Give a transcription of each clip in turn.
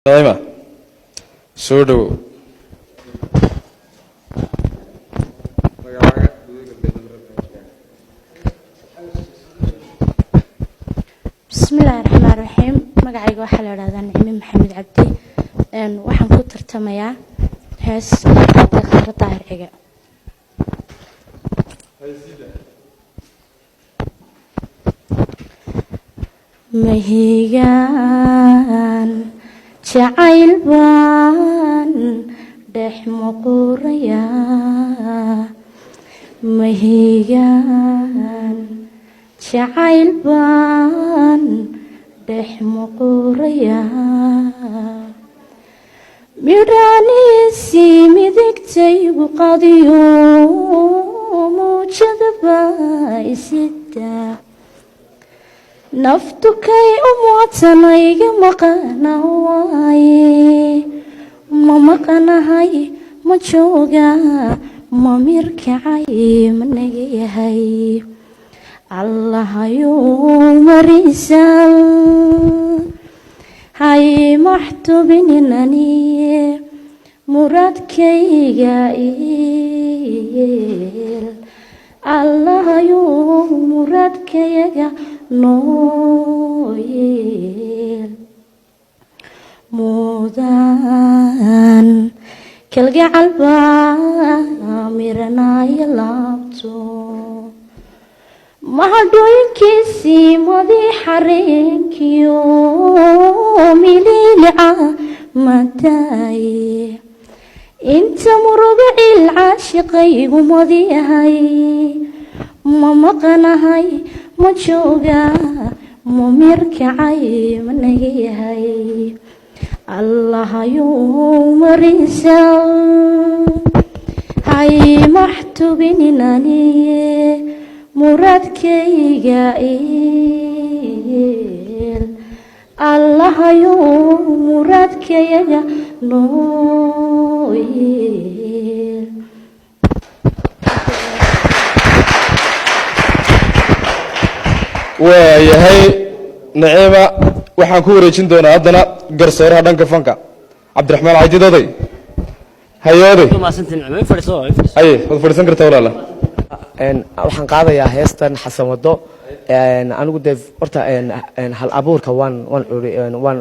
دائما سودو بسم الله الرحمن الرحيم magacayga waxa la yiraahdaa Nicmi Maxamed Cabdi waxaan ku tartamayaa hees qara taariikhiga mahigan jacayl baan dhex muquraya mahigan jacayl baan dhex muquraya midhaaniisi midigtaygu qadiyo muujada baisida naftukay umuutanayga maqana waaye ma maqanahay ma jooga ma mirkacay ma naga yahay allahayuu marisal hay maxtubinani muradkayga il allahayuu muradkayga nooyeel mudan kalgacal baa miranaya laabto mahadhooyinkiisii madiixa reenkiyo miliilica mataaye inta muruga ciil caashiqaygu madiyahay ma maqanahay ma jooga ma mirkacay ma naga yahay allahayuu marisal hay maxtubinani muradkayga il allahayuu muradkayga nooyeel waayahay Naciima waxaan ku wareejin doonaa haddana garsooraha dhanka fanka Cabdiraxmaan Caydidoday hayooday aye wad fadhiisan kartaa walaala waxaan qaadayaa heestan xasan wado anigu de horta hal abuurka waan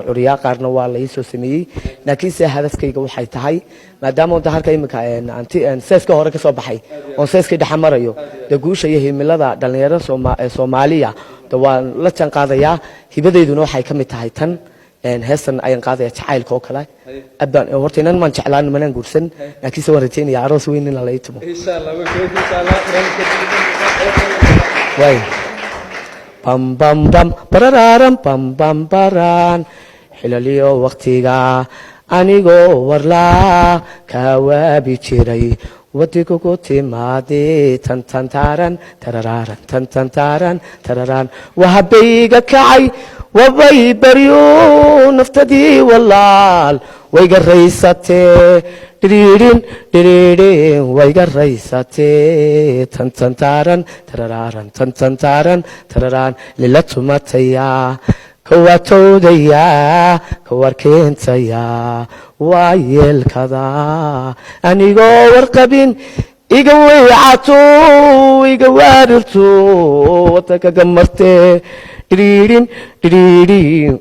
curiyaa qaarna waa la soo sameeyay laakiin se hadafkayga waxay tahay maadaama uu halka imika seeska hore ka soo baxay oo seeska dhaxamarayo de guusha iyo himilada dhalinyarada Soomaaliya waan la jaan qaadayaa hibadeeduna waxay ka mid tahay tan heestan ayaan qaadayaa jacaylka oo kale abaan horta inaan man jeclaan manaan guursan laakiin se waan rajaynayaa aroos weyn in la itumo insha Allah way bam bam bam barararam bam bam baran xilaliyo waqtiga anigoo warlaa ka waabi jiray wadigu ku timaade tan tan taran tarararan tan tan taran tararan wahabayga kacay wabay baryo naftadii walaal wayga raysatee diriirin wayga raysatee tan tan taran tarararan tan tan taran tararan lila tumataya kawatowdaya kawarkeentaya waa yeelkada anigoo warqabin iga weecato iga waarirto wadagaga martee diriirin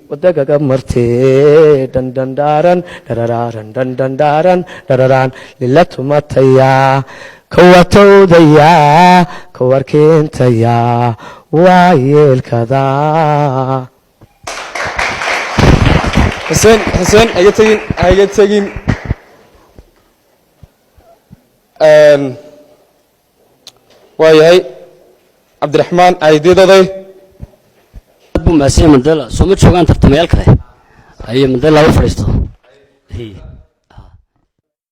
wadagaga martee dandandaaran dararaaran dandandaaran dararaan lila tumataya kawatowdaya kawarkeentaya waa yeelkada حسين هيا تجين وياي عبد الرحمن عيديدودي أبو مسيح مندلا سومت شو كان ترتميال كده هي مندلا وفرستو هي